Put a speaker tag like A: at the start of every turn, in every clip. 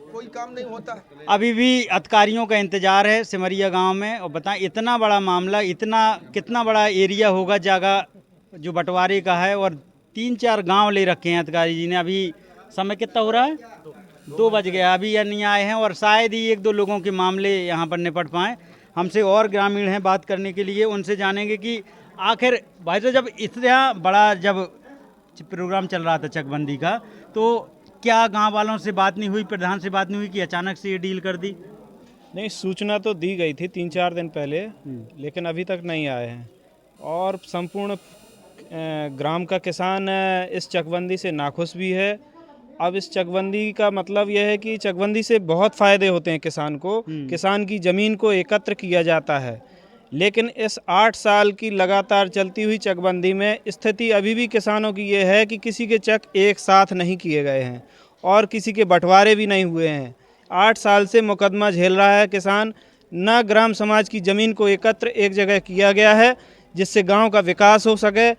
A: कोई काम नहीं होता।
B: अभी भी अधिकारियों का इंतजार है सिमरिया गांव में। और बताएं, इतना बड़ा मामला, इतना कितना बड़ा एरिया होगा जगह जो बंटवारे का है, और 3-4 गांव ले रखे हैं अधिकारी जी ने। अभी समय कितना हो रहा है? 2 बज गया, अभी ये नहीं आए हैं, और शायद ही 1-2 लोगों के मामले यहाँ पर निपट पाएँ। हमसे और ग्रामीण हैं बात करने के लिए, उनसे जानेंगे कि आखिर भाई साहब, जब इतना बड़ा जब प्रोग्राम चल रहा था चकबंदी का, तो क्या गांव वालों से बात नहीं हुई, प्रधान से बात नहीं हुई कि अचानक से ये डील कर दी?
C: नहीं, सूचना तो दी गई थी 3-4 दिन पहले, लेकिन अभी तक नहीं आए हैं। और संपूर्ण ग्राम का किसान इस चकबंदी से नाखुश भी है। अब इस चकबंदी का मतलब यह है कि चकबंदी से बहुत फ़ायदे होते हैं किसान को। किसान की ज़मीन को एकत्र किया जाता है, लेकिन इस 8 साल की लगातार चलती हुई चकबंदी में स्थिति अभी भी किसानों की ये है कि किसी के चक एक साथ नहीं किए गए हैं और किसी के बंटवारे भी नहीं हुए हैं। 8 साल से मुकदमा झेल रहा है किसान। न ग्राम समाज की ज़मीन को एकत्र एक जगह किया गया है जिससे गांव का विकास हो सके,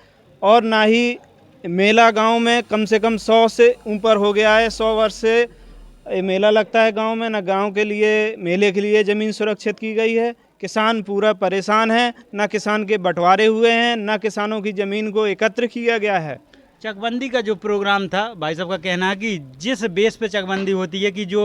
C: और ना ही मेला गांव में कम से कम 100 से ऊपर हो गया है। 100 वर्ष से मेला लगता है गांव में। न गांव के लिए मेले के लिए ज़मीन सुरक्षित की गई है। किसान पूरा परेशान है। न किसान के बंटवारे हुए हैं, न किसानों की ज़मीन को एकत्र किया गया है।
B: चकबंदी का जो प्रोग्राम था, भाई साहब का कहना है कि जिस बेस पे चकबंदी होती है कि जो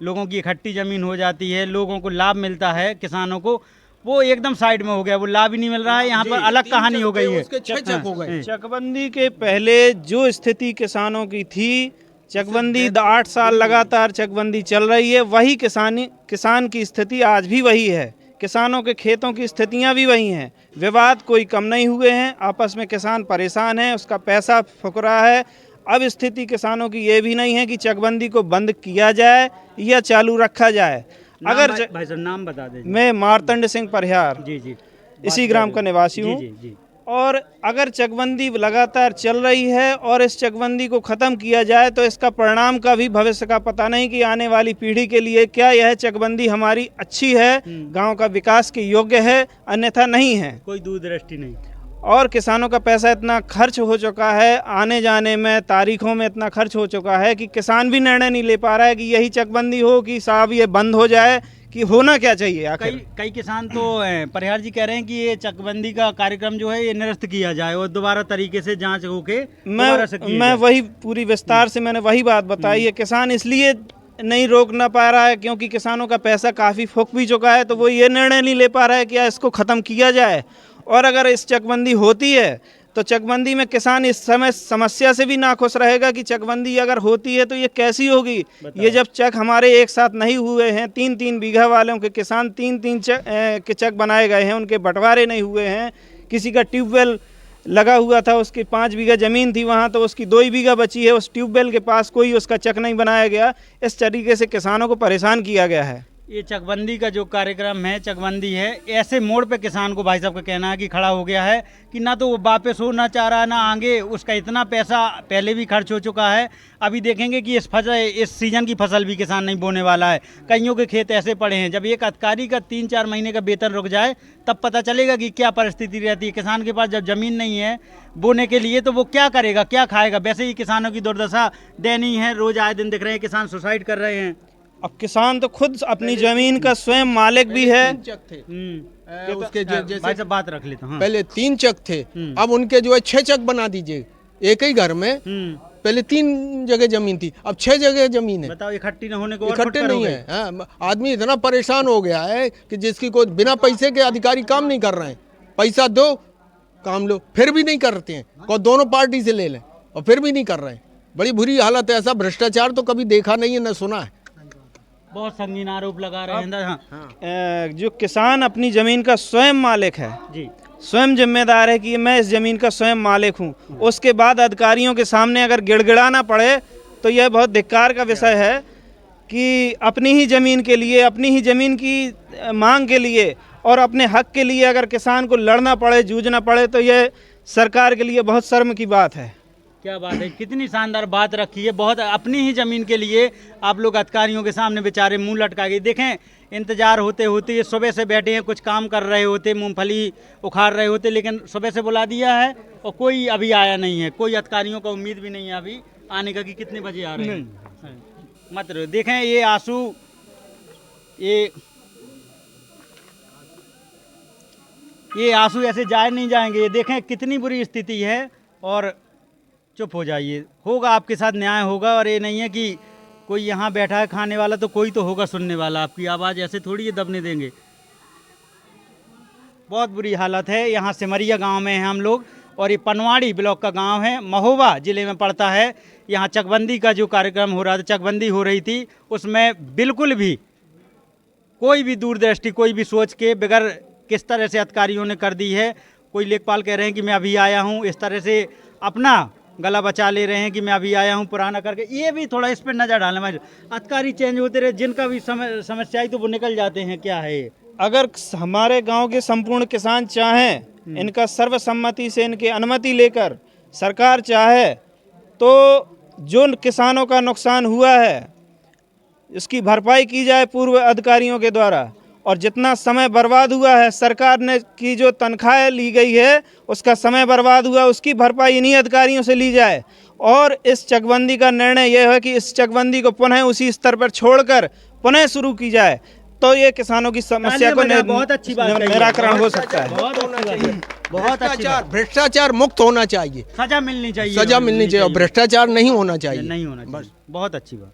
B: लोगों की इकट्ठी ज़मीन हो जाती है, लोगों को लाभ मिलता है, किसानों को, वो एकदम साइड में हो गया, वो लाभ ही नहीं मिल रहा है। यहाँ पर अलग कहानी हो गई है।
A: उसके 6 चक हो गए।
C: चकबंदी के पहले जो स्थिति किसानों की थी, चकबंदी 8 साल लगातार चकबंदी चल रही है, वही किसान की स्थिति आज भी वही है। किसानों के खेतों की स्थितियां भी वही हैं। विवाद कोई कम नहीं हुए हैं। आपस में किसान परेशान है, उसका पैसा फूक रहा है। अब स्थिति किसानों की ये भी नहीं है कि चकबंदी को बंद किया जाए या चालू रखा जाए। अगर
B: भाई साहब नाम बता दीजिए।
C: मैं मार्तंड सिंह परिहार,
B: जी जी,
C: इसी ग्राम का निवासी हूँ।
B: जी जी।
C: और अगर चकबंदी लगातार चल रही है और इस चकबंदी को ख़त्म किया जाए तो इसका परिणाम का भी भविष्य का पता नहीं कि आने वाली पीढ़ी के लिए क्या यह चकबंदी हमारी अच्छी है, गांव का विकास के योग्य है, अन्यथा नहीं है।
B: कोई दूरदृष्टि नहीं।
C: और किसानों का पैसा इतना खर्च हो चुका है, आने जाने में, तारीखों में इतना खर्च हो चुका है कि किसान भी निर्णय नहीं ले पा रहा है कि यही चकबंदी हो कि साहब ये बंद हो जाए, कि होना क्या चाहिए आखिर।
B: कई किसान तो परिहार जी कह रहे हैं कि ये चकबंदी का कार्यक्रम जो है ये निरस्त किया जाए और दोबारा तरीके से जांच होके दोबारा से किया
C: मैं
B: जाए।
C: वही पूरी विस्तार से मैंने वही बात बताई है। किसान इसलिए नहीं रोक ना पा रहा है क्योंकि किसानों का पैसा काफ़ी फूक भी चुका है, तो वो ये निर्णय नहीं ले पा रहा है कि इसको ख़त्म किया जाए। और अगर इस चकबंदी होती है तो चकबंदी में किसान इस समय समस्या से भी नाखुश रहेगा कि चकबंदी अगर होती है तो ये कैसी होगी। ये जब चक हमारे एक साथ नहीं हुए हैं, 3-3 बीघा वालों के किसान 3-3 के चक बनाए गए हैं, उनके बंटवारे नहीं हुए हैं। किसी का ट्यूबवेल लगा हुआ था, उसकी 5 बीघा ज़मीन थी वहाँ, तो उसकी 2 ही बीघा बची है, उस ट्यूबवेल के पास कोई उसका चक नहीं बनाया गया। इस तरीके से किसानों को परेशान किया गया है।
B: ये चकबंदी का जो कार्यक्रम है, चकबंदी है, ऐसे मोड़ पे किसान को भाई साहब का कहना है कि खड़ा हो गया है कि ना तो वो वापस हो ना चाह रहा, ना आगे। उसका इतना पैसा पहले भी खर्च हो चुका है। अभी देखेंगे कि इस सीजन की फसल भी किसान नहीं बोने वाला है। कईयों के खेत ऐसे पड़े हैं, जब एक अधिकारी का 3-4 महीने का वेतन रुक जाए तब पता चलेगा कि क्या परिस्थिति रहती है। किसान के पास जब ज़मीन नहीं है बोने के लिए तो वो क्या करेगा, क्या खाएगा। वैसे ही किसानों की दुर्दशा दयनीय है। रोज़ आए दिन दिख रहे हैं किसान सुसाइड कर रहे हैं।
C: अब किसान तो खुद अपनी जमीन का स्वयं मालिक भी है।
A: 3 चक थे उसके
B: भाई साहब बात रख लेता हूँ।
A: पहले 3 चक थे, अब उनके जो है 6 चक बना दीजिए। एक ही घर में पहले 3 जगह जमीन थी, अब 6 जगह जमीन है।
B: बताओ, इकट्ठी न होने को और
A: इकट्ठे
B: फटकार हो
A: नहीं
B: गए।
A: है। हाँ, आदमी इतना परेशान हो गया है कि जिसकी कोई बिना पैसे के अधिकारी काम नहीं कर रहे हैं। पैसा दो काम लो, फिर भी नहीं करते हैं। को दोनों पार्टी से ले लें और फिर भी नहीं कर रहे हैं। बड़ी बुरी हालत है। ऐसा भ्रष्टाचार तो कभी देखा नहीं है, न सुना है।
B: बहुत संगीन आरोप लगा रहे हैं। हाँ
C: जो किसान अपनी ज़मीन का स्वयं मालिक है,
B: जी,
C: स्वयं जिम्मेदार है कि मैं इस ज़मीन का स्वयं मालिक हूँ, उसके बाद अधिकारियों के सामने अगर गिड़गिड़ाना पड़े तो यह बहुत धिक्कार का विषय है कि अपनी ही ज़मीन के लिए, अपनी ही ज़मीन की मांग के लिए और अपने हक के लिए अगर किसान को लड़ना पड़े, जूझना पड़े, तो यह सरकार के लिए बहुत शर्म की बात है।
B: क्या बात है, कितनी शानदार बात रखी है। बहुत अपनी ही ज़मीन के लिए आप लोग अधिकारियों के सामने बेचारे मुंह लटका के देखें। इंतजार होते होते ये सुबह से बैठे हैं, कुछ काम कर रहे होते, मूंगफली उखाड़ रहे होते, लेकिन सुबह से बुला दिया है और कोई अभी आया नहीं है। कोई अधिकारियों का उम्मीद भी नहीं है अभी आने का कि कितने बजे आ रहे हैं। मत रहो। देखें ये आंसू, ये आंसू ऐसे जाए नहीं जाएंगे। ये देखें कितनी बुरी स्थिति है। और चुप हो जाइए, होगा आपके साथ न्याय होगा। और ये नहीं है कि कोई यहाँ बैठा है खाने वाला, तो कोई तो होगा सुनने वाला। आपकी आवाज़ ऐसे थोड़ी ये दबने देंगे। बहुत बुरी हालत है। यहाँ सिमरिया गांव में हैं हम लोग, और ये पनवाड़ी ब्लॉक का गांव है, महोबा जिले में पड़ता है। यहाँ चकबंदी का जो कार्यक्रम हो रहा था, चकबंदी हो रही थी, उसमें बिल्कुल भी कोई भी दूरदृष्टि, कोई भी सोच के बगैर किस तरह से अधिकारियों ने कर दी है। कोई लेखपाल कह रहे हैं कि मैं अभी आया हूँ, इस तरह से अपना गला बचा ले रहे हैं कि मैं अभी आया हूँ पुराना करके। ये भी थोड़ा इस पर नज़र डालना। अधिकारी चेंज होते रहे, जिनका भी समस्या आई तो वो निकल जाते हैं। क्या है ये?
C: अगर हमारे गांव के संपूर्ण किसान चाहें, इनका सर्वसम्मति से इनकी अनुमति लेकर सरकार चाहे तो जो किसानों का नुकसान हुआ है इसकी भरपाई की जाए पूर्व अधिकारियों के द्वारा। और जितना समय बर्बाद हुआ है, सरकार ने की जो तनख्वाह ली गई है, उसका समय बर्बाद हुआ, उसकी भरपाई इन्हीं अधिकारियों से ली जाए। और इस चकबंदी का निर्णय यह है कि इस चकबंदी को पुनः उसी स्तर पर छोड़कर पुनः शुरू की जाए, तो ये किसानों की समस्या को
B: बहुत अच्छी बात है,
C: निराकरण हो सकता है।
B: बहुत अच्छी बात है, बहुत अच्छी बात।
A: भ्रष्टाचार मुक्त होना चाहिए,
B: सजा मिलनी चाहिए,
A: सजा मिलनी चाहिए और भ्रष्टाचार नहीं होना चाहिए।
B: नहीं होना चाहिए। बहुत अच्छी बात।